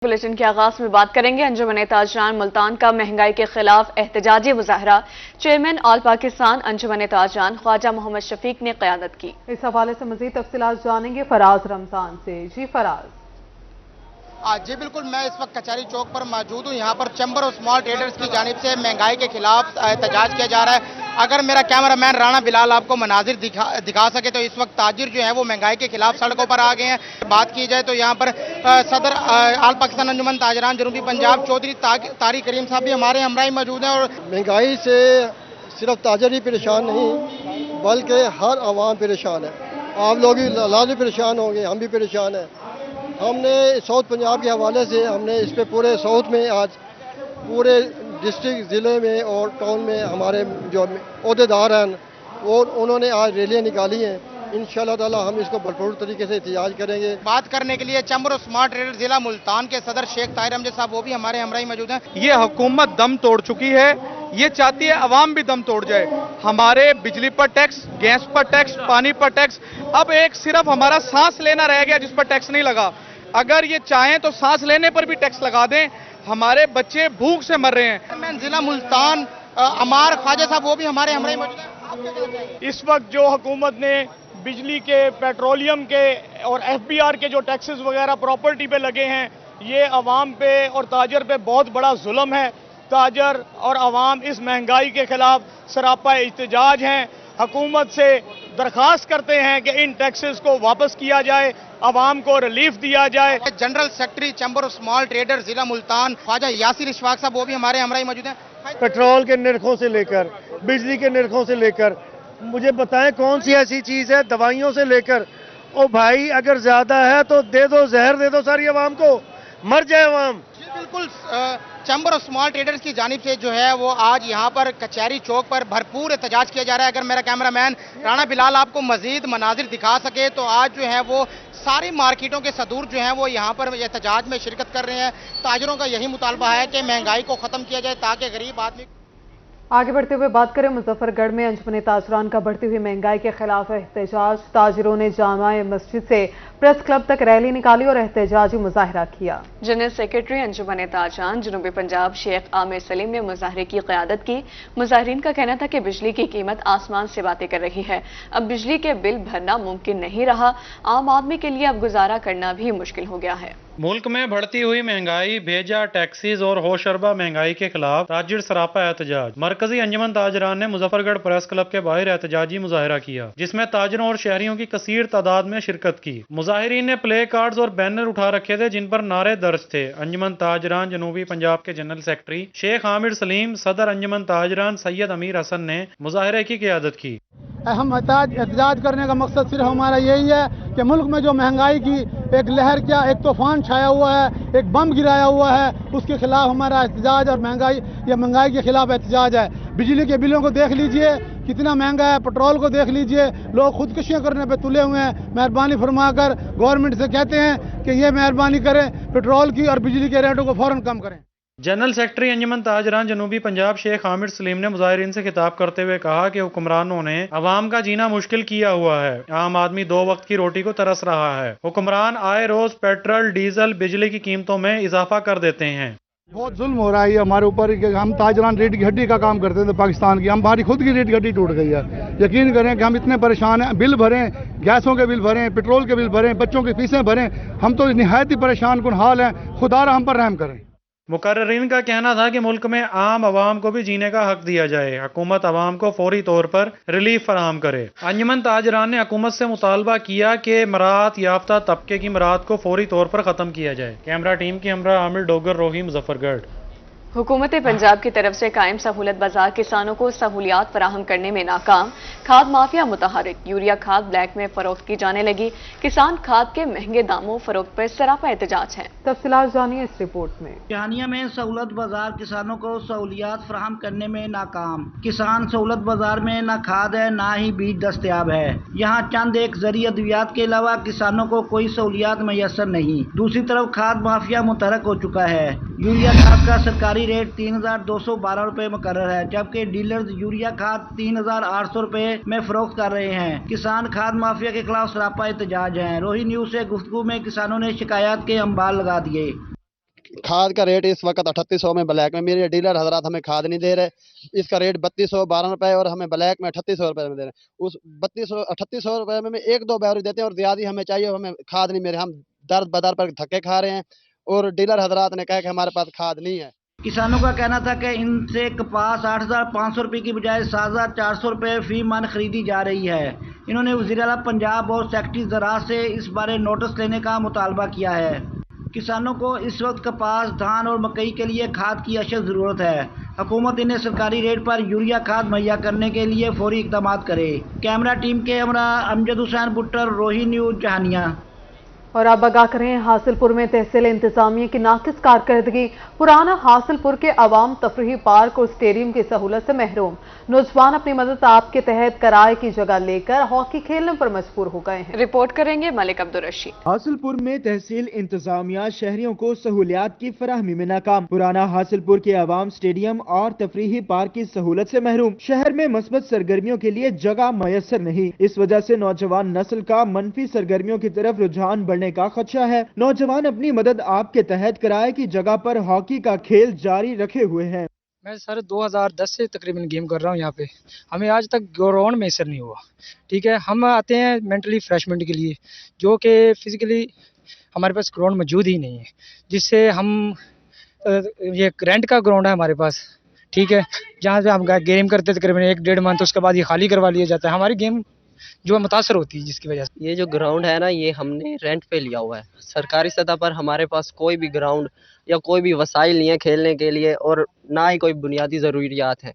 Bulletin के आगाज में बात करेंगे अंजुमन ताजरान मुल्तान का महंगाई के खिलाफ एहतजाजी मुजाहरा। चेयरमैन ऑल पाकिस्तान अंजुमन ताजरान ख्वाजा मोहम्मद शफीक ने क़यादत की। इस हवाले से मजीद तफसीलात जानेंगे फराज रमजान से। जी फराज। जी बिल्कुल, मैं इस वक्त कचहरी चौक पर मौजूद हूँ। यहाँ पर चैम्बर ऑफ स्मॉल ट्रेडर्स की जानिब से महंगाई के खिलाफ एहतजाज किया जा रहा है। अगर मेरा कैमरामैन राणा बिलाल आपको मनाजिर दिखा सके तो इस वक्त ताजिर जो है वो महंगाई के खिलाफ सड़कों पर आ गए हैं। बात की जाए तो यहाँ पर सदर आल पाकिस्तान अंजुमन ताजरान जनूबी पंजाब चौधरी तारिक करीम साहब भी हमारे हमराही मौजूद हैं। और महंगाई से सिर्फ ताजर ही परेशान नहीं बल्कि हर आवाम परेशान है। आप लोग भी लाजमी परेशान होंगे, हम भी परेशान हैं। हमने साउथ पंजाब के हवाले से हमने इस पे पूरे साउथ में आज पूरे डिस्ट्रिक्ट ज़िले में और टाउन में हमारे जो अहदेदार हैं वो उन्होंने आज रैलियाँ निकाली हैं। इंशाअल्लाह ताला हम इसको भरपूर तरीके से एहतजाज करेंगे। बात करने के लिए चैम्बर ऑफ स्मॉल ट्रेडर्स जिला मुल्तान के सदर शेख ताहिर अमजद साहब वो भी हमारे हमराही मौजूद हैं। ये हुकूमत दम तोड़ चुकी है, ये चाहती है अवाम भी दम तोड़ जाए। हमारे बिजली पर टैक्स, गैस पर टैक्स, पानी पर टैक्स, अब एक सिर्फ हमारा सांस लेना रह गया जिस पर टैक्स नहीं लगा। अगर ये चाहें तो सांस लेने पर भी टैक्स लगा दें। हमारे बच्चे भूख से मर रहे हैं। मैं जिला मुल्तान अमार ख्वाजा साहब वो भी हमारे हमराही मौजूद हैं। इस वक्त जो हुकूमत ने बिजली के, पेट्रोलियम के और एफबीआर के जो टैक्सेस वगैरह प्रॉपर्टी पे लगे हैं, ये अवाम पे और ताजर पे बहुत बड़ा जुल्म है। ताजर और अवाम इस महंगाई के खिलाफ सरापा एहतजाज हैं। हुकूमत से दरख्वास्त करते हैं कि इन टैक्सेस को वापस किया जाए, अवाम को रिलीफ दिया जाए। General secretary chamber of small traders जिला मुल्तान ख्वाजा यासिर इशफाक साहब वो भी हमारे हमराही मौजूद हैं। पेट्रोल के निर्खों से लेकर बिजली के निर्खों से लेकर मुझे बताएं कौन सी ऐसी चीज है, दवाइयों से लेकर। ओ भाई, अगर ज्यादा है तो दे दो, जहर दे दो सारी अवाम को, मर जाए अवाम। बिल्कुल, चैम्बर ऑफ स्मॉल ट्रेडर्स की जानिब से जो है वो आज यहाँ पर कचहरी चौक पर भरपूर एहतजाज किया जा रहा है। अगर मेरा कैमरामैन राणा बिलाल आपको मजीद मनाजिर दिखा सके तो आज जो है वो सारी मार्केटों के सदूर जो हैं वो यहाँ पर एहतजाज में शिरकत कर रहे हैं। ताजरों का यही मुतालबा है कि महंगाई को ख़त्म किया जाए ताकि गरीब आदमी। आगे बढ़ते हुए बात करें मुजफ्फरगढ़ में अंजुमन ताजरान का बढ़ती हुई महंगाई के खिलाफ एहतजाज। ताजिरों ने जामा मस्जिद से प्रेस क्लब तक रैली निकाली और एहतजाजी मुजाहरा किया। जनरल सेक्रेटरी अंजुमन ताजरान जनूबी पंजाब शेख आमिर सलीम ने मुजाहरे की क़यादत की। मुजाहरीन का कहना था कि बिजली की कीमत आसमान से बातें कर रही है। अब बिजली के बिल भरना मुमकिन नहीं रहा। आम आदमी के लिए अब गुजारा करना भी मुश्किल हो गया है। मुल्क में बढ़ती हुई महंगाई, भेजा, टैक्सीज और होशरबा महंगाई के खिलाफ ताजिर सरापा एहतजाज। मरकजी अंजुमन ताजरान ने मुजफ्फरगढ़ प्रेस क्लब के बाहर एहतजाजी मुजाहरा किया जिसमें ताजरों और शहरियों की कसीर तादाद में शिरकत की। मुजाहिरीन ने प्ले कार्ड्स और बैनर उठा रखे थे जिन पर नारे दर्ज थे। अंजुमन ताजरान जनूबी पंजाब के जनरल सेक्रेटरी शेख आमिर सलीम, सदर अंजुमन ताजरान सैयद अमीर हसन ने मुजाहरे की क़यादत की। हम एहतजाज करने का मकसद सिर्फ हमारा यही है कि मुल्क में जो महंगाई की एक लहर, क्या एक तूफान छाया हुआ है, एक बम गिराया हुआ है, उसके खिलाफ हमारा एहतजाज और महंगाई के खिलाफ एहतजाज है। बिजली के बिलों को देख लीजिए कितना महंगा है, पेट्रोल को देख लीजिए, लोग खुदकुशियां करने पे तुले हुए हैं। मेहरबानी फरमाकर गवर्नमेंट से कहते हैं कि ये मेहरबानी करें, पेट्रोल की और बिजली के रेटों को फौरन कम करें। जनरल सेक्रेटरी अंजुमन ताजरान जनूबी पंजाब शेख आमिर सलीम ने मुजाहिरीन से खिताब करते हुए कहा कि हुक्मरानों ने अवाम का जीना मुश्किल किया हुआ है। आम आदमी 2 वक्त की रोटी को तरस रहा है। हुक्मरान आए रोज पेट्रोल, डीजल, बिजली की कीमतों में इजाफा कर देते हैं। बहुत जुल्म हो रहा है हमारे ऊपर। हम ताजरान रीढ़ की हड्डी का काम करते थे पाकिस्तान की, हमारी खुद की रीढ़ की हड्डी टूट गई है। यकीन करें कि हम इतने परेशान हैं। बिल भरें, गैसों के बिल भरें, पेट्रोल के बिल भरें, बच्चों की फीसें भरें, हम तो निहायत ही परेशान कुन हाल हैं। खुदा हम पर रहम करें। मुकर्ररीन का कहना था कि मुल्क में आम आवाम को भी जीने का हक दिया जाए। हुकूमत आवाम को फौरी तौर पर रिलीफ फराहम करे। अंजुमन ताजरान ने हुकूमत से मुतालबा किया कि मराहत याफ्ता तबके की मराहत को फौरी तौर पर ख़त्म किया जाए। कैमरा टीम की हमरा आमिर डोगर रोही, मुजफ्फरगढ़। हुकूमत पंजाब की तरफ से कायम सहूलत बाजार किसानों को सहूलियात फराहम करने में नाकाम। खाद माफिया मुतहरिक, यूरिया खाद ब्लैक में फरोख्त की जाने लगी। किसान खाद के महंगे दामों फरोख्त पर सरापा एहतजाज है। तफसीलात जानिए इस रिपोर्ट में। जानिया में सहूलत बाजार किसानों को सहूलियात फराहम करने में नाकाम। किसान सहूलत बाजार में न खाद है न ही बीज दस्तयाब है। यहाँ चंद एक जरिए अद्वियात के अलावा किसानों को कोई सहूलियात मैसर नहीं। दूसरी तरफ खाद माफिया मुतहरक हो चुका है। यूरिया खाद का सरकारी रेट 3,212 रुपए मुकर्रर है, जबकि डीलर्स यूरिया खाद 3,800 रुपए में फरोख्त कर रहे हैं। किसान खाद माफिया के खिलाफ सरापा एहतजाज है। रोही न्यूज से गुफ्तगू में किसानों ने शिकायत के अंबार लगा दिए। खाद का रेट इस वक्त 3800 में ब्लैक में, मेरे डीलर हजरात हमें खाद नहीं दे रहे, इसका रेट 3212 रुपए और हमें ब्लैक में 3800 रुपए में दे रहे हैं। उस 3800 रुपए में 1-2 बैवरी देते हैं और ज्यादा हमें चाहिए, हमें खाद नहीं मिल रही, हम दर बदर पर धक्के खा रहे हैं और डीलर हजरात ने कहा कि हमारे पास खाद नहीं है। किसानों का कहना था कि इनसे कपास 8,500 रुपये की बजाय 7,400 रुपये फी मन खरीदी जा रही है। इन्होंने वज़ीर आला पंजाब और सेक्रेटरी ज़राअत से इस बारे नोटिस लेने का मुतालबा किया है। किसानों को इस वक्त कपास, धान और मकई के लिए खाद की अशद ज़रूरत है। हुकूमत इन्हें सरकारी रेट पर यूरिया खाद मुहैया करने के लिए फौरी इक़दाम करे। कैमरा टीम के हमरा अमजद हुसैन बुट्टर, रोही न्यूज़, जहानिया। और अब आगाह करें, हासिलपुर में तहसील इंतजामिया की नाकिस कारकर्दगी, पुराना हासिलपुर के अवाम तफरीही पार्क और स्टेडियम की सहूलत से महरूम। नौजवान अपनी मदद आपके तहत किराए की जगह लेकर हॉकी खेलने पर मजबूर हो गए हैं। रिपोर्ट करेंगे मलिक अब्दुल रशीद। हासिलपुर में तहसील इंतजामिया शहरियों को सहूलियात की फराहमी में नाकाम, पुराना हासिलपुर के अवाम स्टेडियम और तफरीही पार्क की सहूलत से महरूम। शहर में मस्बत सरगर्मियों के लिए जगह मैसर नहीं, इस वजह से नौजवान नस्ल का मनफी सरगर्मियों की तरफ रुझान बढ़ने का खदशा है। नौजवान अपनी मदद आपके तहत किराए की जगह पर हॉकी का खेल जारी रखे हुए हैं। मैं सर 2010 से तकरीबन गेम कर रहा हूँ यहाँ पे, हमें आज तक ग्राउंड मैसर नहीं हुआ। ठीक है, हम आते हैं मेंटली फ्रेशमेंट के लिए, जो कि फिजिकली हमारे पास ग्राउंड मौजूद ही नहीं है, जिससे हम ये रेंट का ग्राउंड है हमारे पास। ठीक है, जहाँ से हम गेम करते तकरीबन 1-1.5 मंथ, उसके बाद ये खाली करवा लिया जाता है, हमारी गेम जो मुतासर होती है, जिसकी वजह से ये जो ग्राउंड है ना, ये हमने रेंट पे लिया हुआ है। सरकारी सतह पर हमारे पास कोई भी ग्राउंड या कोई भी वसाइल नहीं है खेलने के लिए, और ना ही कोई बुनियादी ज़रूरियात है।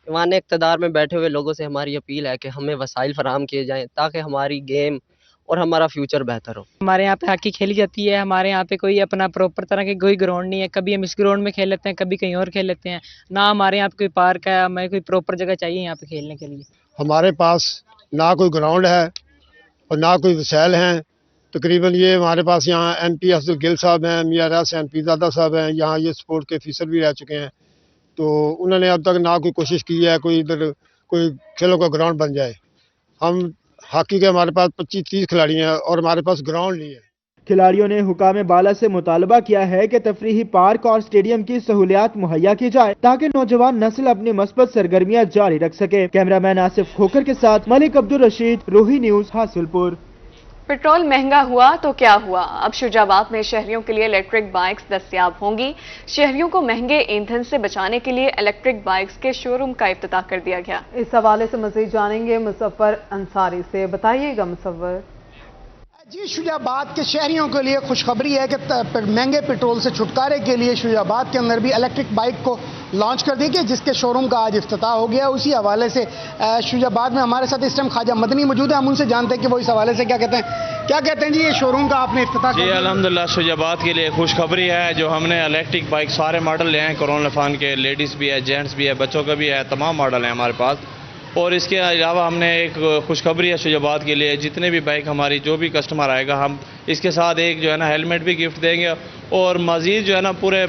ईवान इक़्तिदार में बैठे हुए लोगों से हमारी अपील है कि हमें वसाइल फराहम किए जाएँ ताकि हमारी गेम और हमारा फ्यूचर बेहतर हो। हमारे यहाँ पे हॉकी खेली जाती है, हमारे यहाँ पे कोई अपना प्रॉपर तरह की कोई ग्राउंड नहीं है। कभी हम इस ग्राउंड में खेल लेते हैं, कभी कहीं और खेल लेते हैं, ना हमारे यहाँ पे कोई पार्क है, हमें कोई प्रॉपर जगह चाहिए यहाँ पे खेलने के लिए। हमारे पास ना कोई ग्राउंड है और ना कोई वसाइल हैं। तकरीबन ये हमारे पास यहाँ MP अब्दुल गिल साहब हैं, मियां रास MP ज़ादा साहब हैं, यहाँ ये स्पोर्ट के ऑफिसर भी रह चुके हैं, तो उन्होंने अब तक ना कोई कोशिश की है कोई इधर कोई खेलों का ग्राउंड बन जाए। हम हॉकी के हमारे पास 25-30 खिलाड़ी हैं और हमारे पास ग्राउंड नहीं है। खिलाड़ियों ने हुकाम बाला से मुतालबा किया है कि तफरीही पार्क और स्टेडियम की सहूलियात मुहैया की जाए ताकि नौजवान नस्ल अपनी मस्बत सरगर्मियां जारी रख सके। कैमरामैन आसिफ खोखर के साथ मलिक अब्दुल रशीद, रोही न्यूज़, हासिलपुर। पेट्रोल महंगा हुआ तो क्या हुआ, अब शुजाबाद में शहरियों के लिए इलेक्ट्रिक बाइक्स दस्तयाब होंगी। शहरियों को महंगे ईंधन से बचाने के लिए इलेक्ट्रिक बाइक्स के शोरूम का इफ्तिताह कर दिया गया। इस हवाले से मजीद जानेंगे मुज़फ्फर अंसारी से। बताइएगा मुज़फ्फर। जी, शुजाबाद के शहरियों के लिए खुशखबरी है कि महंगे पेट्रोल से छुटकारे के लिए शुजाबाद के अंदर भी इलेक्ट्रिक बाइक को लॉन्च कर दी गई, जिसके शोरूम का आज इफ्तिताह हो गया। उसी हवाले से शुजाबाद में हमारे साथ इस टाइम ख्वाजा मदनी मौजूद है, हम उनसे जानते हैं कि वो इस हवाले से क्या कहते हैं। क्या कहते हैं जी, ये शोरूम का आपने इफ्तिताह जी? अल्हम्दुलिल्लाह शुजाबाद के लिए खुशखबरी है, जो हमने इलेक्ट्रिक बाइक सारे मॉडल ले आए, कोरोना फान के, लेडीज़ भी है, जेंट्स भी है, बच्चों का भी है, तमाम मॉडल हैं हमारे पास। और इसके अलावा हमने एक खुशखबरी है शुजाबाद के लिए, जितने भी बाइक हमारी जो भी कस्टमर आएगा, हम इसके साथ एक जो है ना हेलमेट भी गिफ्ट देंगे, और मज़ीद जो है ना पूरे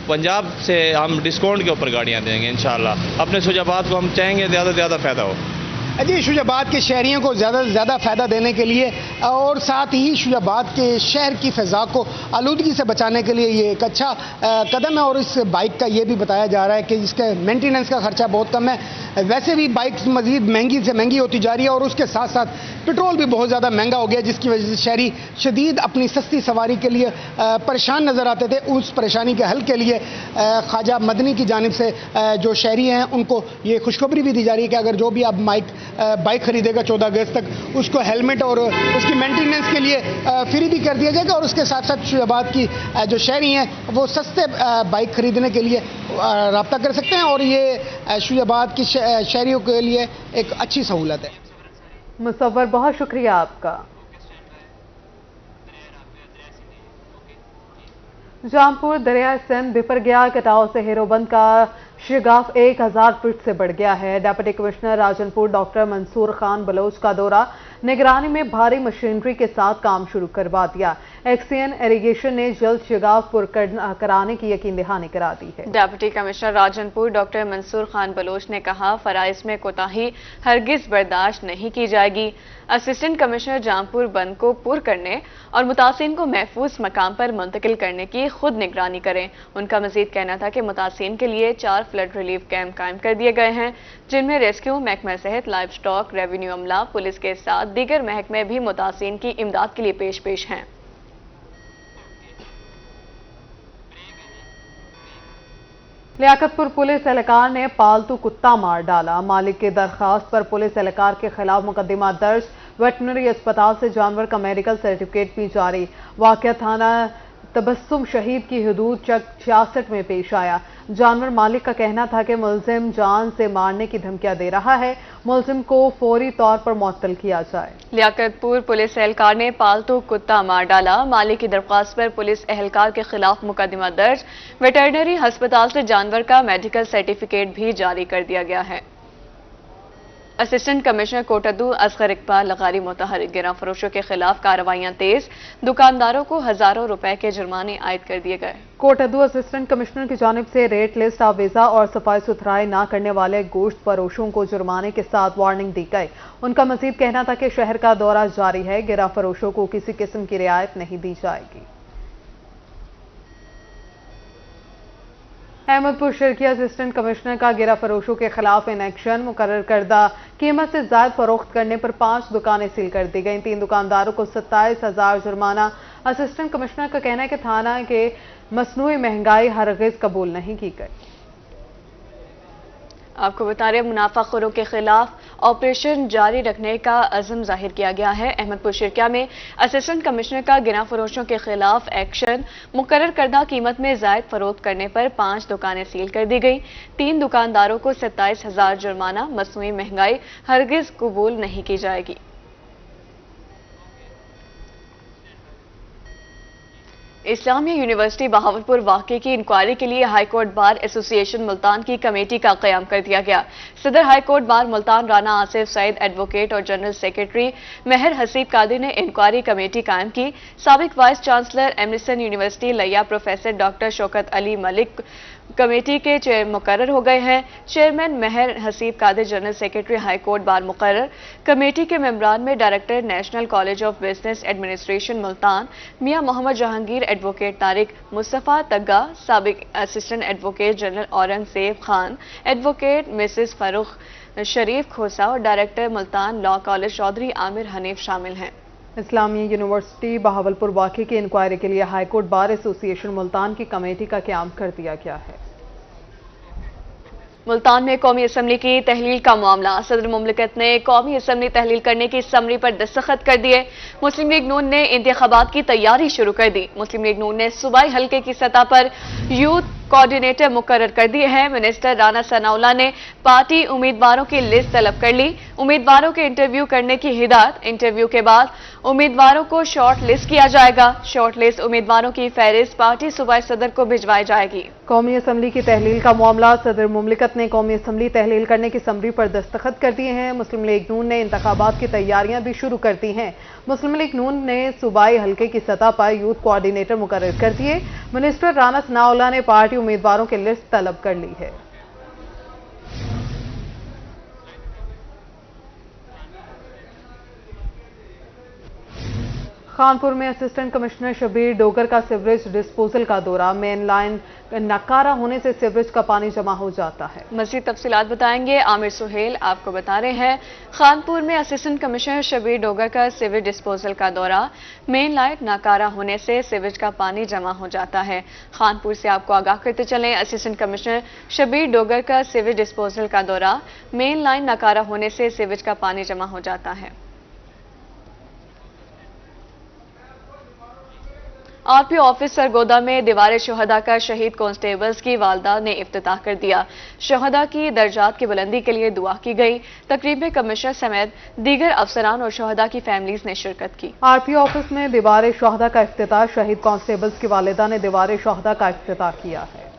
पंजाब से हम डिस्काउंट के ऊपर गाड़ियाँ देंगे इंशाल्लाह। अपने शुजाबाद को हम चाहेंगे ज़्यादा से ज़्यादा फ़ायदा हो। जी, शुजाबाद के शहरियों को ज़्यादा से ज़्यादा फ़ायदा देने के लिए और साथ ही शुजाबाद के शहर की फ़िज़ा को आलूदगी से बचाने के लिए ये एक अच्छा कदम है। और इस बाइक का ये भी बताया जा रहा है कि इसके मेंटेनेंस का खर्चा बहुत कम है। वैसे भी बाइक मज़ीद महंगी से महंगी होती जा रही है और उसके साथ साथ पेट्रोल भी बहुत ज़्यादा महंगा हो गया, जिसकी वजह से शहरी शदीद अपनी सस्ती सवारी के लिए परेशान नज़र आते थे। उस परेशानी के हल के लिए ख्वाजा मदनी की जानिब से जो शहरी हैं उनको ये खुशखबरी भी दी जा रही है कि अगर जो भी अब बाइक खरीदेगा 14 अगस्त तक, उसको हेलमेट और उसकी मेंटेनेंस के लिए फ्री भी कर दिया जाएगा। और उसके साथ साथ शुजाबाद की जो शहरी हैं वो सस्ते बाइक खरीदने के लिए रब्ता कर सकते हैं, और ये शुजाबाद की शहरियों के लिए एक अच्छी सहूलत है। मुसव्वर, बहुत शुक्रिया आपका। जामपुर दरिया सिंध बिफर गया, कटाव से हेरोबंद का शिगाफ 1000 फीट से बढ़ गया है। Deputy commissioner Rajanpur doctor Mansoor Khan Baloch का दौरा। निगरानी में भारी मशीनरी के साथ काम शुरू करवा दिया। एक्सियन इरिगेशन ने जल्द शगाफ पुर कराने की यकीन दहानी करा दी है। Deputy commissioner Rajanpur doctor Mansoor Khan Baloch ने कहा, फराइज में कोताही हरगिज बर्दाश्त नहीं की जाएगी। असिस्टेंट कमिश्नर जामपुर बंद को पुर करने और मुतासिन को महफूज मकाम पर मुंतकिल करने की खुद निगरानी करें। उनका मजीद कहना था कि मुतासिन के लिए 4 फ्लड रिलीफ कैंप कायम कर दिए गए हैं, जिनमें रेस्क्यू महकमा सहित लाइव स्टॉक, रेवेन्यू अमला, पुलिस के साथ दीगर महकमे भी मुतासिन की इमदाद के लिए पेश हैं। लियाकतपुर पुलिस एहलकार ने पालतू कुत्ता मार डाला। मालिक की दरखास्त पर पुलिस एहलकार के खिलाफ मुकदमा दर्ज। वेटनरी अस्पताल से जानवर का मेडिकल सर्टिफिकेट भी जारी। वाकया थाना तबस्सुम शहीद की हदूद चक 66 में पेश आया। जानवर मालिक का कहना था कि मुलजिम जान से मारने की धमकियां दे रहा है, मुलजिम को फौरी तौर पर मुअत्तल किया जाए। लियाकतपुर पुलिस एहलकार ने पालतू कुत्ता मार डाला। मालिक की दरख्वास्त पर पुलिस एहलकार के खिलाफ मुकदमा दर्ज। वेटरनरी अस्पताल से जानवर का मेडिकल सर्टिफिकेट भी जारी कर दिया गया है। असिस्टेंट कमिश्नर कोटद्दू असगर इकबाल लगारी मुतहरिक गिरफ्तार फरोशों के खिलाफ कार्रवाइयां तेज। दुकानदारों को हजारों रुपए के जुर्माने आयद कर दिए गए। कोटद्दू असिस्टेंट कमिश्नर की जानिब से रेट लिस्ट आवेजा और सफाई सुथराई न करने वाले गोश्त फरोशों को जुर्माने के साथ वार्निंग दी गई। उनका मजीद कहना था कि शहर का दौरा जारी है, गिरफ्तार फरोशों को किसी किस्म की रियायत नहीं दी जाएगी। अहमदपुर शर्की असिस्टेंट कमिश्नर का गिरफ्तार फरोशों के खिलाफ इनेक्शन। मुकर्रर करदा कीमत से ज्यादा फरोख्त करने पर 5 दुकानें सील कर दी गई। 3 दुकानदारों को 27,000 जुर्माना। असिस्टेंट कमिश्नर का कहना है कि थाना के मसनूई महंगाई हरगिज कबूल नहीं की गई। आपको बता रहे मुनाफाखोरों के खिलाफ ऑपरेशन जारी रखने का अज़म जाहिर किया गया है। अहमदपुर शर्किया में असिस्टेंट कमिश्नर का गिरफ्तार फरोशों के खिलाफ एक्शन। मुकर्रर करदा कीमत में जायद फरोख्त करने पर 5 दुकानें सील कर दी गई। 3 दुकानदारों को 27,000 जुर्माना। मसनूई महंगाई हरगिज कबूल नहीं की जाएगी। इस्लामिया यूनिवर्सिटी बहावलपुर वाक़े की इंक्वायरी के लिए हाईकोर्ट बार एसोसिएशन मुल्तान की कमेटी का क़याम कर दिया गया। सदर high court bar Multan Rana Asif Saeed advocate और जनरल सेक्रेटरी महर हसीब कादिर ने इंक्वायरी कमेटी कायम की। साबिक वाइस चांसलर एमरिसन यूनिवर्सिटी लिया professor doctor Shaukat Ali Malik committee के चेयर मुकर्रर हो गए हैं। Chairman Mehar Haseeb Qadir, general secretary high court bar मुकर्रर। कमेटी के मेंबरान में director national college of business administration Multan Mian Muhammad Jahangir, advocate Tariq Mustafa Tagga, साबिक assistant advocate general Aurangzeb Khan, advocate Mrs Farrukh Sharif Khosa और director Multan law college Chaudhry Amir Hanif शामिल हैं। इस्लामिया यूनिवर्सिटी बहावलपुर वाक़े की इंक्वायरी के लिए हाईकोर्ट बार एसोसिएशन मुल्तान की कमेटी का क़याम कर दिया गया है। मुल्तान में कौमी असम्बली की तहलील का मामला। सदर मुमलिकत ने कौमी असम्बली तहलील करने की समरी पर दस्तखत कर दिए। मुस्लिम लीग नून ने इंतखाबात की तैयारी शुरू कर दी। मुस्लिम लीग नून ने सूबाई हल्के की सतह पर यूथ कोऑर्डिनेटर मुकर्रर कर दिए हैं। मिनिस्टर राना सनाउल्लाह ने पार्टी उम्मीदवारों की लिस्ट तलब कर ली। उम्मीदवारों के इंटरव्यू करने की हिदायत। इंटरव्यू के बाद उम्मीदवारों को शॉर्ट लिस्ट किया जाएगा। शॉर्ट लिस्ट उम्मीदवारों की फहरिस्त पार्टी सूबाई सदर को भिजवाई जाएगी। कौमी असम्बली की तहलील का मामला। सदर मुमलिकत ने कौमी असम्बली तहलील करने की समरी पर दस्तखत कर दिए हैं। मुस्लिम लीग नून ने इंतखाबात की तैयारियां भी शुरू कर दी हैं। मुस्लिम लीग नून ने सूबाई हल्के की सतह पर यूथ कोऑर्डिनेटर मुकर्रर कर दिए। मिनिस्टर राना सनाउल्लाह ने पार्टी उम्मीदवारों की लिस्ट तलब कर ली है। खानपुर में असिस्टेंट कमिश्नर शबीर डोगर का सीवरेज डिस्पोजल का दौरा। मेन लाइन नकारा होने से सीवरेज का पानी जमा हो जाता है। मज़ीद तफसीलात बताएंगे आमिर सुहेल। आपको बता रहे हैं खानपुर में असिस्टेंट कमिश्नर शबीर डोगर का सीवरेज डिस्पोजल का दौरा। मेन लाइन नकारा होने से सीवरेज का पानी जमा हो जाता है। खानपुर से आपको आगाह करते चलें, असिस्टेंट कमिश्नर शबीर डोगर का सीवरेज डिस्पोजल का दौरा। मेन लाइन नकारा होने से सीवरेज का पानी जमा हो जाता है। आरपी ऑफिस सरगोदा में दीवार शोहदा का शहीद कांस्टेबल्स की वालदा ने इफ्तिताह कर दिया। शोहदा की दर्जात की बुलंदी के लिए दुआ की गई। तकरीब में कमिश्नर समेत दीगर अफसरान और शोहदा की फैमिलीज ने शिरकत की। आरपी ऑफिस में दीवार शोहदा का इफ्तिताह। शहीद कांस्टेबल्स की वालिदा ने दीवार शोहदा का इफ्तिताह किया है।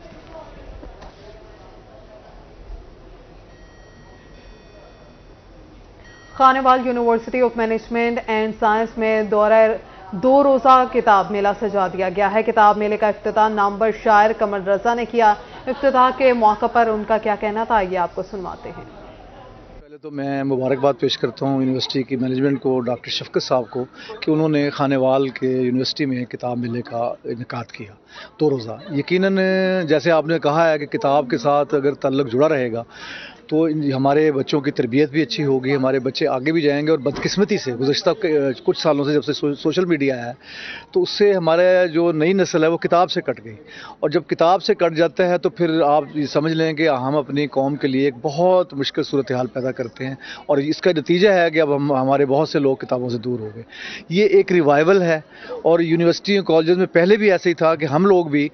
Khanewal university of management and science में दो रोज़ा किताब मेला सजा दिया गया है। किताब मेले का इफ्तिताह नामवर शायर कमर रजा ने किया। इफ्तिताह के मौके पर उनका क्या कहना था, आइए आपको सुनवाते हैं। पहले तो मैं मुबारकबाद पेश करता हूँ यूनिवर्सिटी की मैनेजमेंट को, डॉक्टर शफकत साहब को, कि उन्होंने खानेवाल के यूनिवर्सिटी में किताब मेले का इनेकाद किया 2 रोज़ा। यकीनन जैसे आपने कहा है कि किताब के साथ अगर तल्लुक़ जुड़ा रहेगा तो हमारे बच्चों की तरबियत भी अच्छी होगी, हमारे बच्चे आगे भी जाएंगे। और बदकिस्मती से गुज़श्ता कुछ सालों से जब से सोशल मीडिया है तो उससे हमारे जो नई नस्ल है वो किताब से कट गई, और जब किताब से कट जाता है तो फिर आप ये समझ लें कि हम अपनी कौम के लिए एक बहुत मुश्किल सूरत हाल पैदा करते हैं, और इसका नतीजा है कि अब हमारे बहुत से लोग किताबों से दूर हो गए। ये एक रिवाइवल है, और यूनिवर्सिटी कॉलेज में पहले भी ऐसे ही था कि हम लोग भी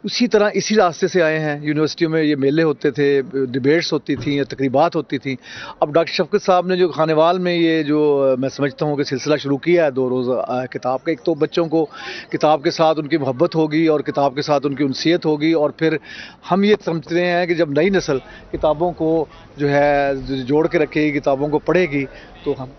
उसी तरह इसी रास्ते से आए हैं। यूनिवर्सिटियों में ये मेले होते थे, डिबेट्स होती थी या तकरीबात होती थी। अब डॉक्टर शफकत साहब ने जो खानेवाल में ये जो मैं समझता हूँ कि सिलसिला शुरू किया है 2 रोज़ा किताब का, एक तो बच्चों को किताब के साथ उनकी मोहब्बत होगी और किताब के साथ उनकी उनसियत होगी, और फिर हम ये समझते हैं कि जब नई नस्ल किताबों को जो है जोड़ के रखेगी, किताबों को पढ़ेगी, तो हम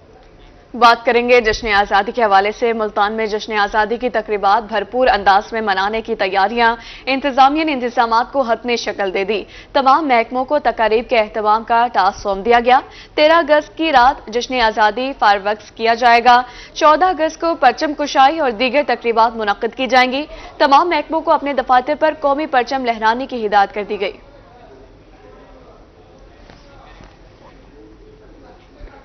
बात करेंगे जश्न आज़ादी के हवाले से। मुल्तान में जश्न आज़ादी की तकरीबात भरपूर अंदाज में मनाने की तैयारियां। इंतजामिया ने इंतजामात को हतमी शक्ल दे दी। तमाम महकमों को तकारीब के एहतमाम का टास्क सौंप दिया गया। 13 अगस्त की रात जश्न आज़ादी फायरवर्क्स किया जाएगा। 14 अगस्त को परचम कुशाई और दीगर तकरीबात मुनक्किद की जाएंगी। तमाम महकमों को अपने दफातर पर कौमी परचम लहराने की हिदायत कर दी गई।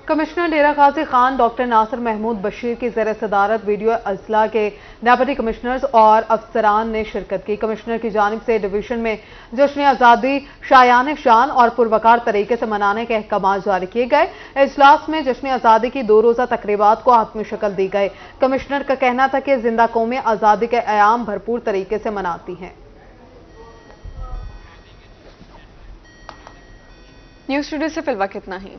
कमिश्नर डेरा गाजी खान डॉक्टर नासिर महमूद बशीर की ज़ेर सदारत वीडियो अजला के डेप्यूटी कमिश्नर्स और अफसरान ने शिरकत की। कमिश्नर की जानिब से डिवीजन में जश्न आज़ादी शायान शान और पुरवकार तरीके से मनाने के अहकाम जारी किए गए। इजलास में जश्न आज़ादी की 2 रोज़ा तकरीबात को हातमी शक्ल दी गई। कमिश्नर का कहना था कि जिंदा कौमें आज़ादी के अयाम भरपूर तरीके से मनाती हैं। न्यूज़ स्टूडियो से फिलहाल इतना ही।